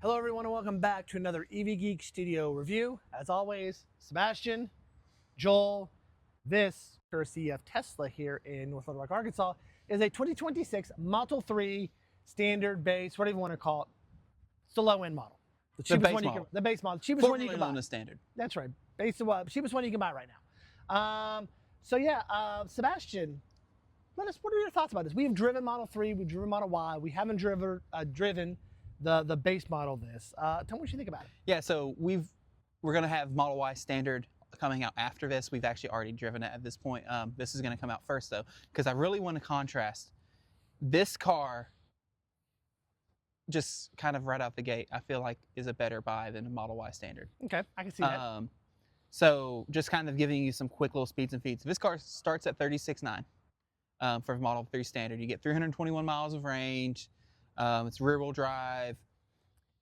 Hello everyone and welcome back to another EV Geek Studio review. As always, Sebastian, Joel, this, courtesy of Tesla here in North Little Rock, Arkansas, is a 2026 Model 3 standard base, whatever you want to call it. It's the low-end model. The cheapest one you can, the base model, cheapest one you can buy. Known as standard. That's right. Cheapest one you can buy right now. Sebastian, what are your thoughts about this? We've driven Model 3, we've driven Model Y, we haven't driven the base model of this. Tell me what you think about it. Yeah, so we're going to have Model Y standard coming out after this. We've actually already driven it at this point. This is going to come out first though, because I really want to contrast this car. Just kind of right out the gate, I feel like is a better buy than a Model Y standard. Okay, I can see that. So just kind of giving you some quick little speeds and feeds. This car starts at 36.9 for Model 3 standard. You get 321 miles of range. It's rear-wheel drive,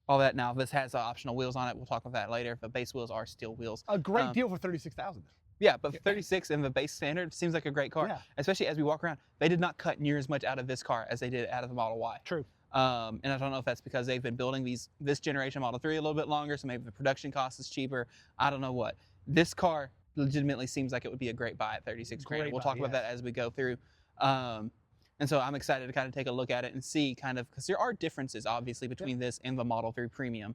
all that. Now this has optional wheels on it. We'll talk about that later. But base wheels are steel wheels. A great deal for $36,000. Yeah, but 36 in the base standard seems like a great car. Yeah. Especially as we walk around, they did not cut near as much out of this car as they did out of the Model Y. True. And I don't know if that's because they've been building this generation Model 3 a little bit longer, so maybe the production cost is cheaper. I don't know what. This car legitimately seems like it would be a great buy at 36 grand. We'll talk about that as we go through. And so I'm excited to kind of take a look at it and see kind of, because there are differences obviously between this and the Model 3 Premium,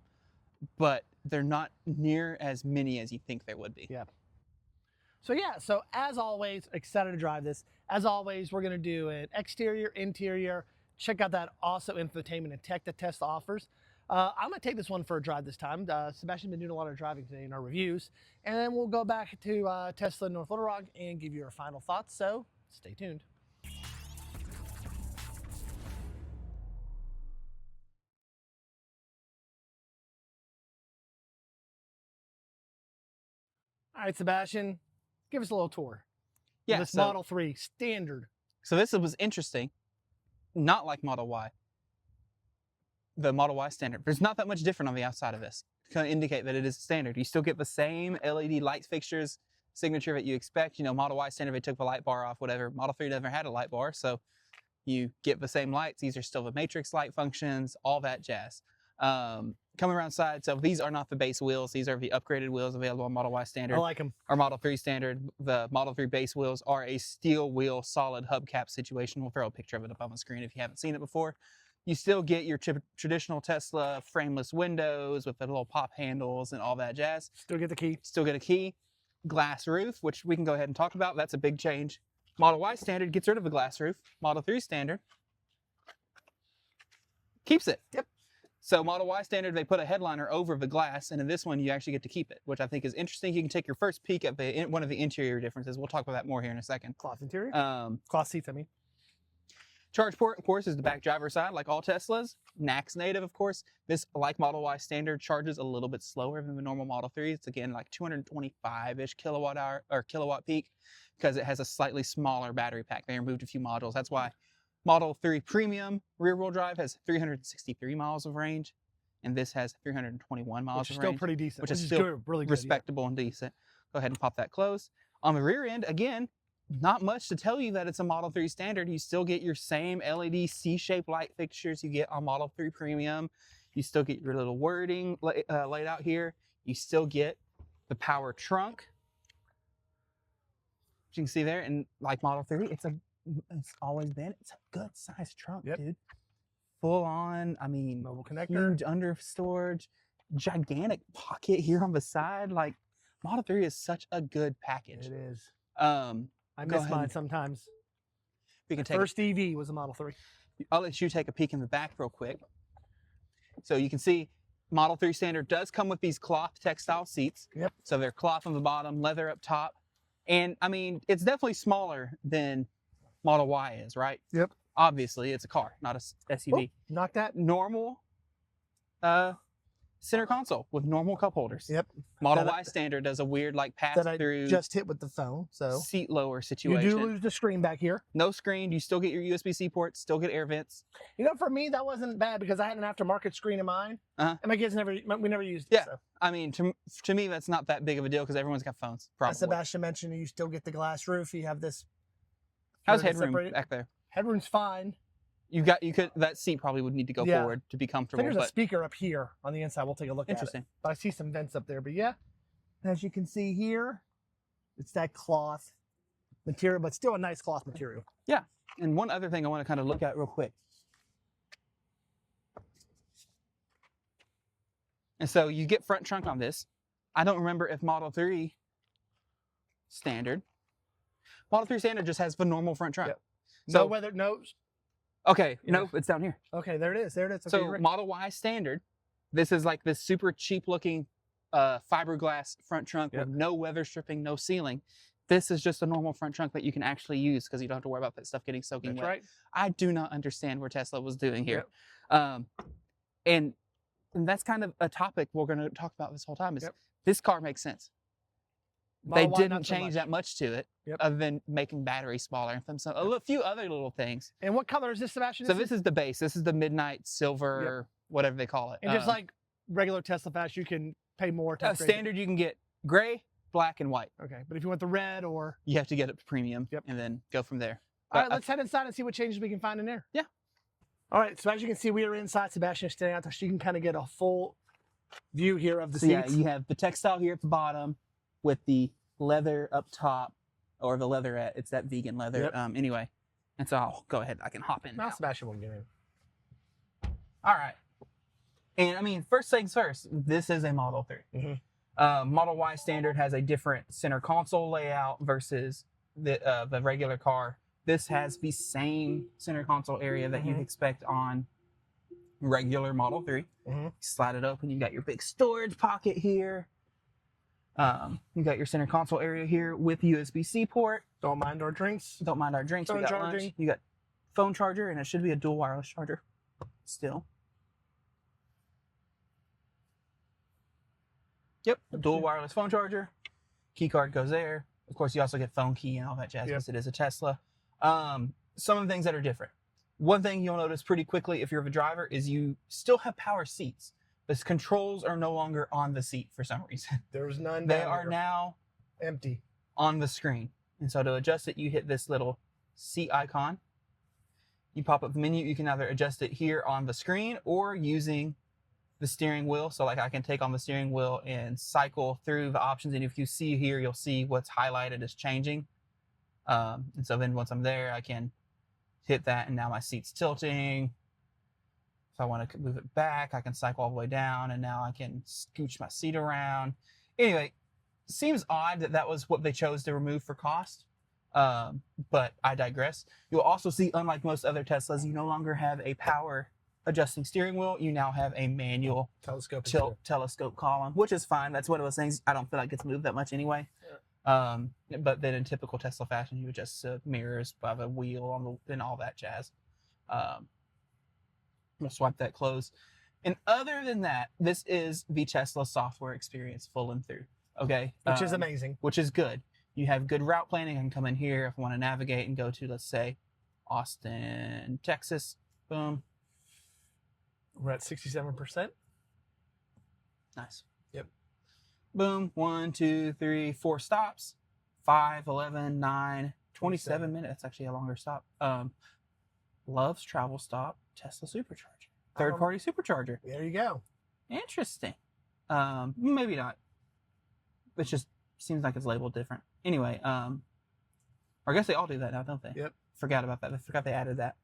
but they're not near as many as you think there would be. Yeah. So as always, excited to drive this. As always, we're going to do an exterior, interior. Check out that awesome infotainment and tech that Tesla offers. I'm going to take this one for a drive this time. Sebastian's been doing a lot of driving today in our reviews. And then we'll go back to Tesla North Little Rock and give you our final thoughts. So stay tuned. All right, Sebastian, give us a little tour. Yeah, this Model 3 standard. So this was interesting. Not like Model Y. The Model Y standard. There's not that much different on the outside of this. To kind of indicate that it is standard. You still get the same LED light fixtures signature that you expect. You know, Model Y standard, they took the light bar off, whatever. Model 3 never had a light bar, so you get the same lights. These are still the matrix light functions, all that jazz. Coming around side, so these are not the base wheels. These are the upgraded wheels available on Model Y standard. I like them. Or Model 3 standard. The Model 3 base wheels are a steel wheel solid hubcap situation. We'll throw a picture of it up on the screen if you haven't seen it before. You still get your traditional Tesla frameless windows with the little pop handles and all that jazz. Still get the key. Still get a key. Glass roof, which we can go ahead and talk about. That's a big change. Model Y standard gets rid of the glass roof. Model 3 standard keeps it. Yep. So Model Y standard, they put a headliner over the glass, and in this one, you actually get to keep it, which I think is interesting. You can take your first peek at one of the interior differences. We'll talk about that more here in a second. Cloth interior? Cloth seats, I mean. Charge port, of course, is the back driver's side, like all Teslas. NACS native, of course. This, like Model Y standard, charges a little bit slower than the normal Model 3. It's, again, like 225-ish kilowatt hour, or kilowatt peak, because it has a slightly smaller battery pack. They removed a few modules. That's why Model 3 Premium rear-wheel drive has 363 miles of range, and this has 321 miles of range. Which is still pretty decent. Which is still good, really good, respectable and decent. Go ahead and pop that closed. On the rear end, again, not much to tell you that it's a Model 3 standard. You still get your same LED C-shaped light fixtures you get on Model 3 Premium. You still get your little wording laid out here. You still get the power trunk, which you can see there. And like Model 3, it's always been. It's a good sized trunk, dude. Full on, I mean, mobile connector, huge under storage, gigantic pocket here on the side. Like, Model 3 is such a good package. It is. I miss mine sometimes. We can take first EV was a Model 3. I'll let you take a peek in the back real quick. So you can see Model 3 standard does come with these cloth textile seats. Yep. So they're cloth on the bottom, leather up top. And I mean, it's definitely smaller than Model Y is, right? Yep. Obviously, it's a car, not a SUV. Oh, knock that. Normal center console with normal cup holders. Yep. Model Y standard does a weird like pass through. I just hit with the phone, so seat lower situation. You do lose the screen back here. No screen. You still get your USB-C ports. Still get air vents. You know, for me that wasn't bad because I had an aftermarket screen in mine, and my kids never used it. Yeah. So. I mean, to me that's not that big of a deal because everyone's got phones. Probably. As Sebastian mentioned, you still get the glass roof. You have this. How's headroom back there? Headroom's fine. that seat probably would need to go Yeah. forward to be I think comfortable. there's a But speaker up here on the inside. We'll take a look at it. interesting. But I see some vents up there. But yeah, as you can see here, it's that cloth material, but still a nice cloth material. And one other thing I want to kind of look at real quick. And so you get front trunk on this. I don't remember if Model 3 standard. Model 3 standard just has the normal front trunk. Yep. So No. okay, Yeah. no, it's down here. Okay, there it is. There it is. Okay, So you're right. Model Y standard, this is like this super cheap looking fiberglass front trunk Yep. with no weather stripping, no sealing. This is just a normal front trunk that you can actually use because you don't have to worry about that stuff getting soaking That's wet. right. I do not understand what Tesla was doing here. And that's kind of a topic we're going to talk about this whole time is Yep. this car makes sense. Model They Y, didn't not so change much. that much to it Yep. other than making batteries smaller and a few other little things. And what color is this, Sebastian? So this is the base. This is the midnight silver, whatever they call it. And just like regular Tesla Fast, you can pay more to upgrade it. standard, you can get gray, black, and white. Okay, but if you want the red or... You have to get it to premium Yep. and then go from there. All right, But let's head inside and see what changes we can find in there. Yeah. All right, so as you can see, we are inside. Sebastian is standing out there, so you can kind of get a full view here of the so yeah, seats. you have the textile here at the bottom with the leather up top, or the leatherette. It's that vegan leather. Yep. Anyway, and so I'll go ahead. I can hop in Now now. Sebastian won't get in. All right. And I mean, first things first, this is a Model 3. Mhm. Model Y standard has a different center console layout versus the regular car. This has the same center console area that you'd Mhm. expect on regular Model 3. Mhm. Slide it open, you got your big storage pocket here. You got your center console area here with USB-C port. Don't mind our drinks. Don't mind our drinks. Phone We got charging. lunch. You got phone charger, and it should be a dual wireless charger still. Yep, dual wireless phone charger. Key card goes there. Of course, you also get phone key and all that jazz Yep. because it is a Tesla. Some of the things that are different. One thing you'll notice pretty quickly if you're the driver is you still have power seats. The controls are no longer on the seat for some reason. There's none They down are here. now Empty. on the screen. And so to adjust it, you hit this little seat icon. You pop up the menu. You can either adjust it here on the screen or using the steering wheel. So like I can take on the steering wheel and cycle through the options. And if you see here, you'll see what's highlighted is changing. And so then once I'm there, I can hit that and now my seat's tilting. If I want to move it back, I can cycle all the way down and now I can scooch my seat around. Anyway, seems odd that that was what they chose to remove for cost. But I digress. You'll also see, unlike most other Teslas, you no longer have a power adjusting steering wheel. You now have a manual Telescope. telescope column, which is fine. That's one of those things I don't feel like gets moved that much anyway. But then in typical Tesla fashion, you adjust the mirrors by the wheel on the and all that jazz. We'll swipe that close. And other than that, this is the Tesla software experience full and through. Okay, Which is amazing. which is good. You have good route planning. I can come in here if I want to navigate and go to, let's say, Austin, Texas. Boom. We're at 67%. Nice. Yep. Boom. 1, 2, 3, 4 stops. 5, 11, 9, 27 minutes. That's actually a longer stop. Loves travel stop. Tesla supercharger. Third party supercharger. There you go. Interesting. Maybe not. It just seems like it's labeled different. Anyway, or I guess they all do that now, don't they? Yep. Forgot about that. I forgot they added that.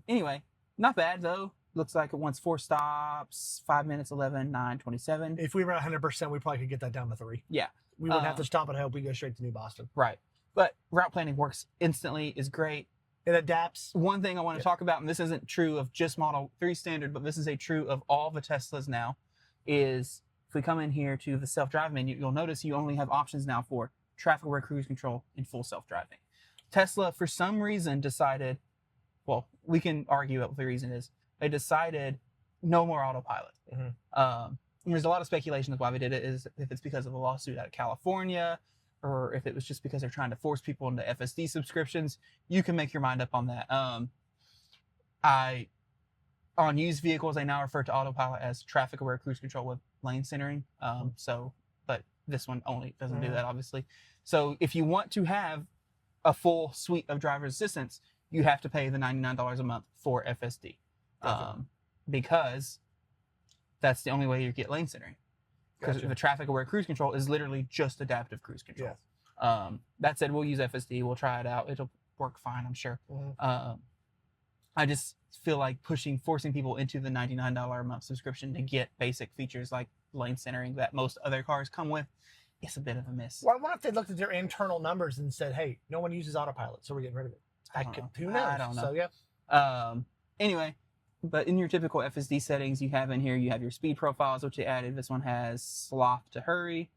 Anyway, not bad though. Looks like it wants 4 stops, 5 minutes, 11, 9, 27. If we were at 100%, we probably could get that down to 3. Yeah. We wouldn't have to stop at Hope. We go straight to New Boston. Right. But route planning works instantly, is great. It adapts. One thing I want to talk about, and this isn't true of just Model 3 standard, but this is a true of all the Teslas now, is if we come in here to the self-drive menu, you'll notice you only have options now for traffic-aware cruise control and full self-driving. Tesla, for some reason, decided, well, we can argue what the reason is. They decided no more autopilot. Mhm. There's a lot of speculation of why they did it, is if it's because of a lawsuit out of California, or if it was just because they're trying to force people into FSD subscriptions. You can make your mind up on that. On used vehicles, I now refer to autopilot as traffic-aware cruise control with lane centering. But this one only doesn't do that, obviously. So if you want to have a full suite of driver assistance, you have to pay the $99 a month for FSD. Because that's the only way you get lane centering. Because the traffic-aware cruise control is literally just adaptive cruise control. Yes. That said, we'll use FSD. We'll try it out. It'll work fine, I'm sure. I just feel like forcing people into the $99 a month subscription to get basic features like lane centering that most other cars come with is a bit of a miss. Well, I wonder if they looked at their internal numbers and said, hey, no one uses autopilot, so we're getting rid of it. Who knows? I don't know. So, yeah. Anyway, but in your typical FSD settings, you have in here, you have your speed profiles, which you added. This one has sloth to hurry.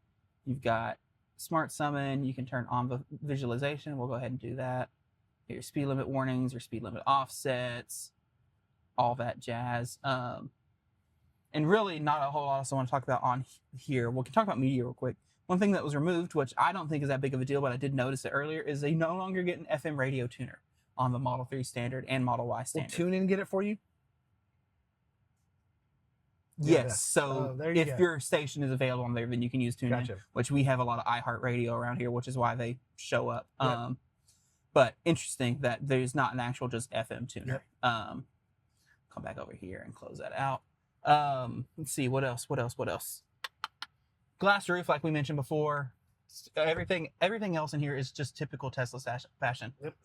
You've got smart summon. You can turn on the visualization. We'll go ahead and do that. Your speed limit warnings, your speed limit offsets, all that jazz. And really not a whole lot else I want to talk about on here. We can talk about media real quick. One thing that was removed, which I don't think is that big of a deal, but I did notice it earlier, is they no longer get an FM radio tuner on the Model 3 standard and Model Y standard. Will TuneIn get it for you? Yes. So if your station is available on there, then you can use TuneIn, Gotcha. which we have a lot of iHeartRadio around here, which is why they show up. Yep. But interesting that there's not an actual just FM tuner. Yep. Come back over here and close that out. Let's see, what else? Glass roof, like we mentioned before. Everything else in here is just typical Tesla fashion. Yep.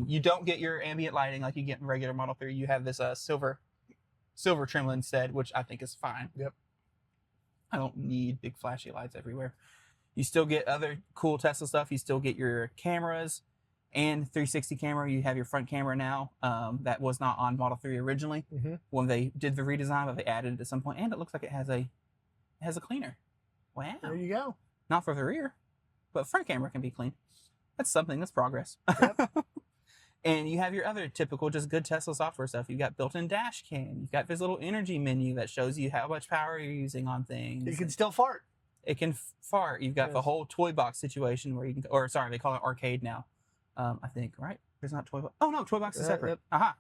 You don't get your ambient lighting like you get in regular Model 3. You have this silver trim instead, which I think is fine. Yep. I don't need big flashy lights everywhere. You still get other cool Tesla stuff. You still get your cameras and 360 camera. You have your front camera now. That was not on Model 3 originally when they did the redesign, but they added it at some point, and it looks like it has a cleaner. Wow. There you go. Not for the rear, but front camera can be clean. That's something. That's progress. Yep. And you have your other typical, just good Tesla software stuff. You've got built-in dash cam. You've got this little energy menu that shows you how much power you're using on things. You can still fart. It can fart. You've got the whole toy box situation where you can, or sorry, they call it arcade now. I think, right? There's not toy box. Oh no, toy box is separate. Yep.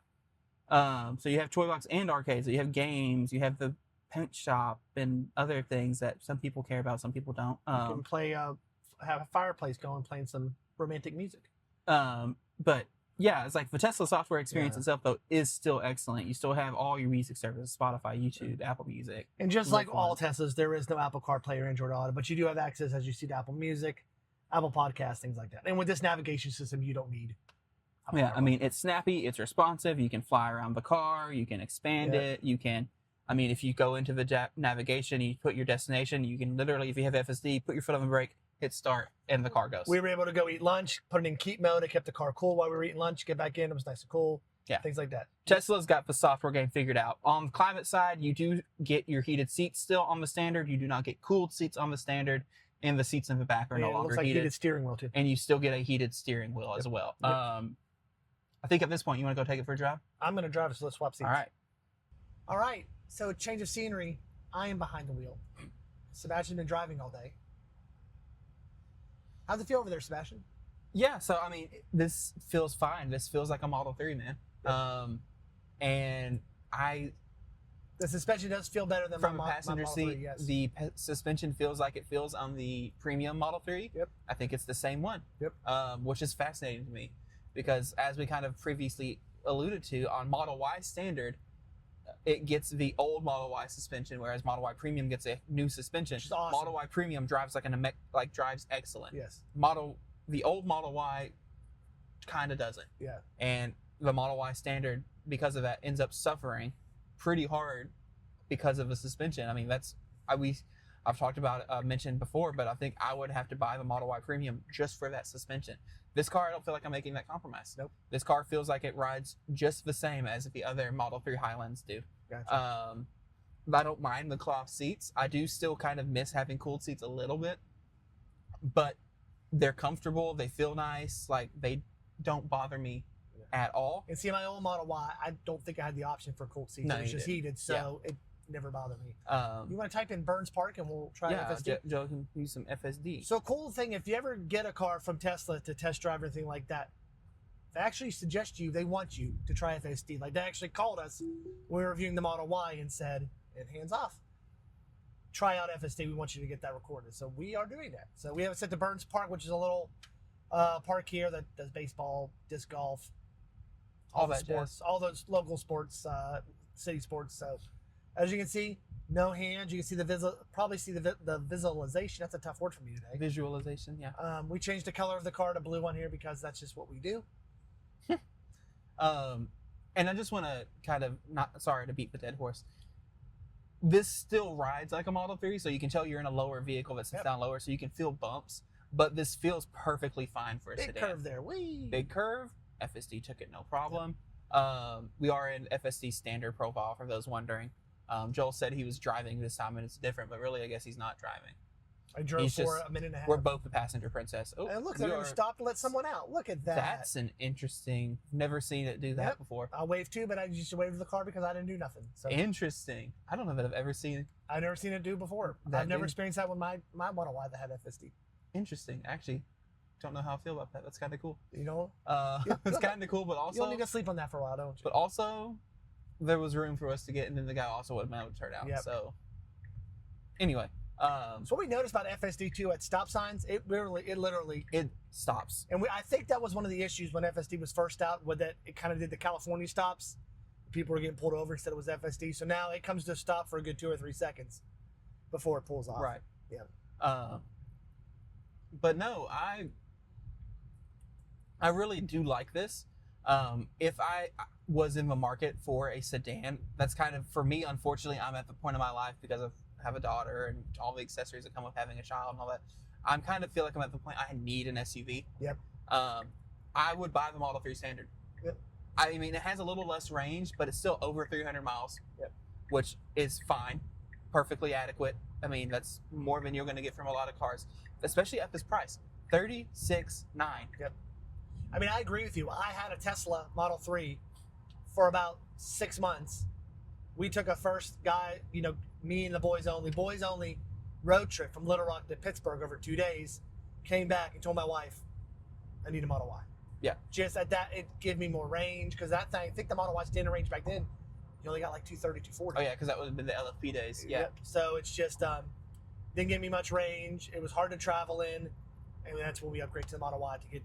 Aha. So you have toy box and arcade. So you have games. You have the paint shop and other things that some people care about, some people don't. You can play, have a fireplace going, playing some romantic music. But yeah, it's like the Tesla software experience itself, though, is still excellent. You still have all your music services, Spotify, YouTube, Apple Music. And just like all Teslas, there is no Apple CarPlay or Android Auto, but you do have access, as you see, to Apple Music, Apple Podcasts, things like that. And with this navigation system, you don't need Apple CarPlay. I mean, it's snappy, it's responsive. You can fly around the car, you can expand it, you can... I mean, if you go into the navigation, you put your destination, you can literally, if you have FSD, put your foot on the brake, hit start, and the car goes. We were able to go eat lunch, put it in keep mode. It kept the car cool while we were eating lunch. Get back in. It was nice and cool. Yeah. Things like that. Tesla's got the software game figured out. On the climate side, you do get your heated seats still on the standard. You do not get cooled seats on the standard. And the seats in the back are no longer it looks like heated steering wheel, too. And you still get a heated steering wheel as well. Yep. I think at this point, you want to go take it for a drive? I'm going to drive it, so let's swap seats. All right. All right. So change of scenery. I am behind the wheel. Sebastian's been driving all day. How's it feel over there, Sebastian? Yeah, so I mean, this feels fine. This feels like a Model 3, man. And the suspension does feel better than from my a passenger Model seat. 3, yes. The suspension feels like it feels on the premium Model 3. Yep. I think it's the same one. Yep. Which is fascinating to me because, as we kind of previously alluded to, on Model Y standard, it gets the old Model Y suspension, whereas Model Y Premium gets a new suspension. Which is awesome. Model Y Premium drives drives excellent. Yes. The old Model Y kind of doesn't. Yeah. And the Model Y standard, because of that, ends up suffering pretty hard because of the suspension. I mean, I've talked about it, mentioned before, but I think I would have to buy the Model Y Premium just for that suspension. This car, I don't feel like I'm making that compromise. Nope. This car feels like it rides just the same as the other Model 3 Highlands do. Gotcha. I don't mind the cloth seats. I do still kind of miss having cooled seats a little bit, but they're comfortable. They feel nice. Like, they don't bother me at all. And see, my old Model Y, I don't think I had the option for cooled seats. No, it was just heated, so it never bothered me. You want to type in Burns Park and we'll try FSD? Joe can use some FSD. So cool thing, if you ever get a car from Tesla to test drive or anything like that, they actually suggest they want you to try FSD. Like, they actually called us when we were reviewing the Model Y and said, and hands off, try out FSD. We want you to get that recorded. So we are doing that. So we have it set to Burns Park, which is a little park here that does baseball, disc golf, all the that sports, jazz. all those local sports, city sports. So, as you can see, no hands. You can see probably see the visualization. That's a tough word for me today. Visualization, yeah. We changed the color of the car to blue on here because that's just what we do. And I just want to kind of, not sorry to beat the dead horse. This still rides like a Model 3, so you can tell you're in a lower vehicle that sits down lower, so you can feel bumps. But this feels perfectly fine for a Big sedan. curve there. Whee! Big curve. FSD took it no problem. We are in FSD standard profile for those wondering. Joel said he was driving this time and it's different, but really I guess he's not driving. I drove for a minute and a half. We're both the passenger princess. Oh, and look, they're going to stop to let someone out. Look at that. That's an interesting, never seen it do that before. I waved too, but I used to wave to the car because I didn't do nothing. So interesting. I don't know that I've ever seen. I've never seen it do before. I've never experienced that with my Model Y that had FSD. Interesting. Actually, don't know how I feel about that. That's kind of cool. You know? It's kind of cool, but also... You'll need to sleep on that for a while, don't you? But also, there was room for us to get, and then the guy also would have been able to turn out. So, anyway. So what we noticed about FSD too at stop signs, it literally stops. And I think that was one of the issues when FSD was first out, with that it kind of did the California stops. People were getting pulled over instead it was FSD. So now it comes to a stop for a good 2 or 3 seconds before it pulls off. Right. Yeah. But no, I really do like this. If I was in the market for a sedan, that's kind of, for me, unfortunately, I'm at the point of my life because I have a daughter and all the accessories that come with having a child and all that. I'm kind of feel like I'm at the point I need an SUV. Yep. I would buy the Model 3 Standard. Yep. I mean, it has a little less range, but it's still over 300 miles. Yep. Which is fine. Perfectly adequate. I mean, that's more than you're going to get from a lot of cars, especially at this price. $36,900. Yep. I mean, I agree with you. I had a Tesla Model 3 for about 6 months. We took a first guy, me and the boys only road trip from Little Rock to Pittsburgh over 2 days. Came back and told my wife, I need a Model Y. Yeah. Just at that, it gave me more range because that thing, I think the Model Y standard range back then, you only got like 230, 240. Oh yeah, because that would have been the LFP days. Yeah. Yep. So it's just didn't give me much range. It was hard to travel in, and that's when we upgraded to the Model Y to get.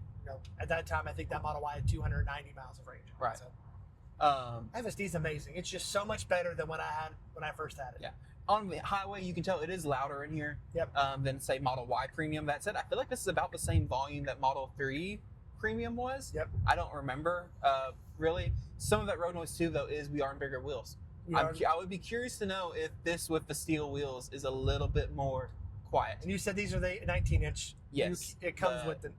At that time, I think that Model Y had 290 miles of range. Right. So, FSD is amazing. It's just so much better than what I had when I first had it. Yeah. On the highway, you can tell it is louder in here. Yep. Than say Model Y Premium. That said, I feel like this is about the same volume that Model 3 Premium was. Yep. I don't remember really. Some of that road noise too, though, is we are in bigger wheels. I would be curious to know if this with the steel wheels is a little bit more quiet. And you said these are the 19-inch. Yes. It comes with the.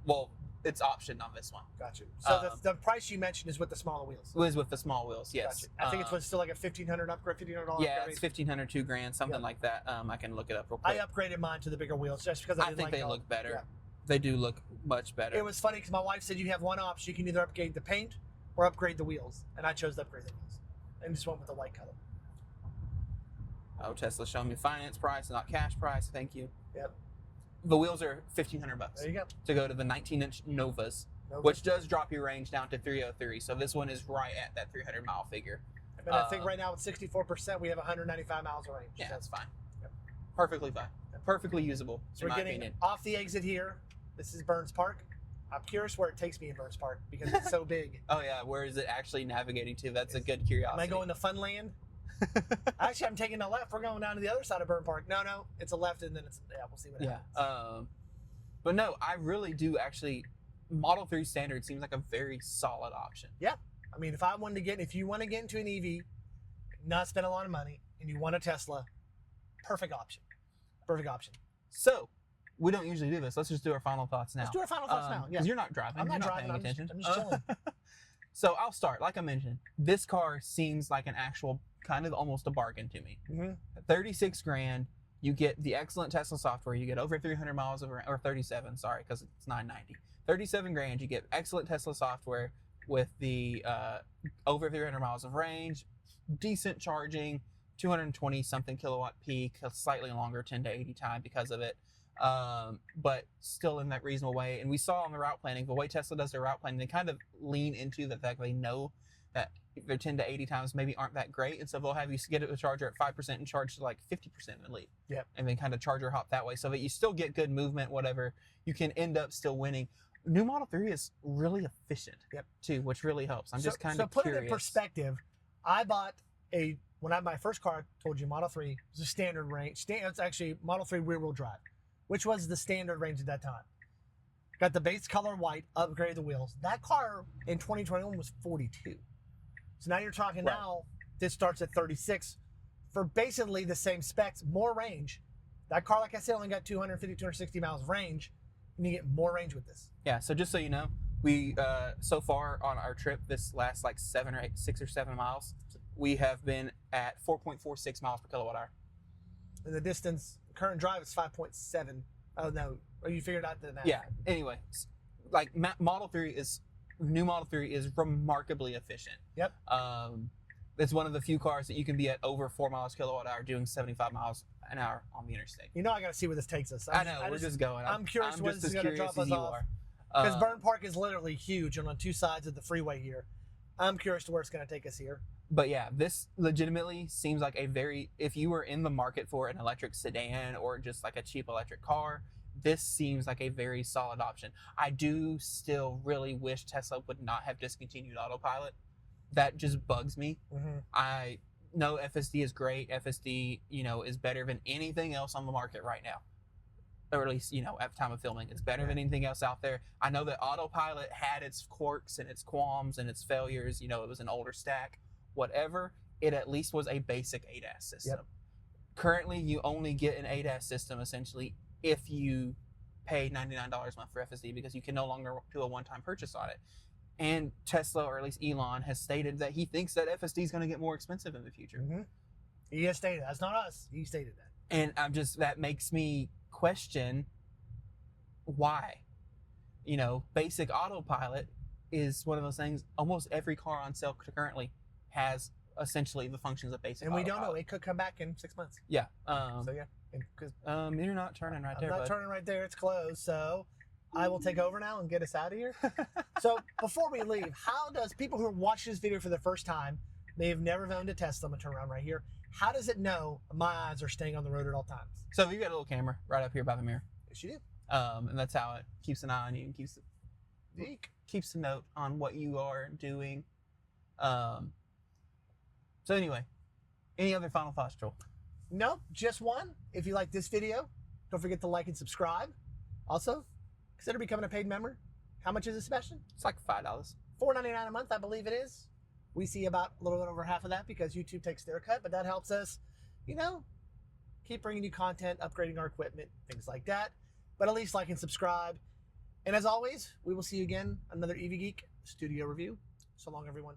Well, it's optioned on this one. Gotcha. So the price you mentioned is with the smaller wheels. It was with the small wheels, yes. Gotcha. I think it's still like a $1,500 upgrade, $1,500. Yeah, it's $1,500, $2,000, something like that. I can look it up real quick. I upgraded mine to the bigger wheels just because I think they look better. Yeah. They do look much better. It was funny because my wife said you have one option. You can either upgrade the paint or upgrade the wheels, and I chose to upgrade the wheels and just went with the white color. Oh, Tesla showing me finance price, not cash price. Thank you. Yep. The wheels are $1,500 There you go. to go to the 19-inch Novas, which does drop your range down to 303. So this one is right at that 300-mile figure. And I think right now with 64%, we have 195 miles of range. Yeah, so that's fine. Yep. Perfectly fine. Yep. Perfectly usable. So we're getting off the exit here. This is Burns Park. I'm curious where it takes me in Burns Park because it's so big. Oh yeah, where is it actually navigating to? That's a good curiosity. Am I going to Funland? Actually, I'm taking a left. We're going down to the other side of Burn Park. No, it's a left, and then we'll see what happens. But no, I really do actually. Model 3 Standard seems like a very solid option. Yeah, I mean, if you want to get into an EV, not spend a lot of money, and you want a Tesla, perfect option. Perfect option. So, we don't usually do this. Let's just do our final thoughts now. Let's do our final thoughts now. Yeah. Because you're not driving. I'm not driving. Paying attention. I'm just chilling. So I'll start. Like I mentioned, this car seems like an actual kind of almost a bargain to me. Mm-hmm. $36,000. You get the excellent Tesla software. You get over 300 miles or 37. Sorry, because it's 990. $37,000. You get excellent Tesla software with the over 300 miles of range, decent charging, 220 something kilowatt peak, a slightly longer 10 to 80 time because of it. But still in that reasonable way. And we saw on the route planning, the way Tesla does their route planning, they kind of lean into the fact they know that their 10 to 80 times maybe aren't that great. And so they'll have you get a charger at 5% and charge to like 50% and leave. Yep. And then kind of charger hop that way so that you still get good movement, whatever. You can end up still winning. New Model 3 is really efficient, too, which really helps. I'm just kind of So curious. put it in perspective, I bought when I had my first car, I told you Model 3 was a standard range. It's actually Model 3 rear-wheel drive, which was the standard range at that time. Got the base color white, upgraded the wheels. That car in 2021 was 42. So now you're talking now, this starts at 36 for basically the same specs, more range. That car, like I said, only got 250, 260 miles of range, and you get more range with this. Yeah, so just so you know, we, so far on our trip, this last like 6 or 7 miles, we have been at 4.46 miles per kilowatt hour. And the distance, current drive is 5.7. Oh, no. Oh, you figured out the math. Yeah, anyway, like new Model 3 is remarkably efficient. Yep. It's one of the few cars that you can be at over 4 miles kilowatt hour doing 75 miles an hour on the interstate. You know, I got to see where this takes us. I know, we're just going. I'm curious where this is going to drop us off. Because Because Burn Park is literally huge and on two sides of the freeway here. I'm curious to where it's going to take us here. But yeah, this legitimately seems like if you were in the market for an electric sedan or just like a cheap electric car, this seems like a very solid option. I do still really wish Tesla would not have discontinued autopilot. That just bugs me. Mm-hmm. I know FSD is great. FSD, is better than anything else on the market right now. Or at least, at the time of filming, it's better than anything else out there. I know that autopilot had its quirks and its qualms and its failures. It was an older stack. Whatever, it at least was a basic ADAS system. Yep. Currently, you only get an ADAS system essentially if you pay $99 a month for FSD because you can no longer do a one-time purchase on it. And Tesla, or at least Elon, has stated that he thinks that FSD is going to get more expensive in the future. Mm-hmm. He has stated that. That's not us. He stated that. And that makes me question why. Basic autopilot is one of those things. Almost every car on sale currently has essentially the functions of basic autopilot. And we don't know. It could come back in 6 months. Yeah. So yeah. You're not turning right there. I'm not turning right there. It's closed. So I will take over now and get us out of here. So before we leave, how does people who are watching this video for the first time, they have never owned a Tesla, I'm gonna turn around right here. How does it know my eyes are staying on the road at all times? So you've got a little camera right up here by the mirror. Yes, you do. And that's how it keeps an eye on you and Geek. keeps a note on what you are doing. So anyway, any other final thoughts, Joel? Nope, just one. If you like this video, don't forget to like and subscribe. Also, consider becoming a paid member. How much is it, Sebastian? It's like $5. $4.99 a month, I believe it is. We see about a little bit over half of that because YouTube takes their cut, but that helps us, keep bringing you content, upgrading our equipment, things like that. But at least like and subscribe. And as always, we will see you again, another EV Geek studio review. So long, everyone.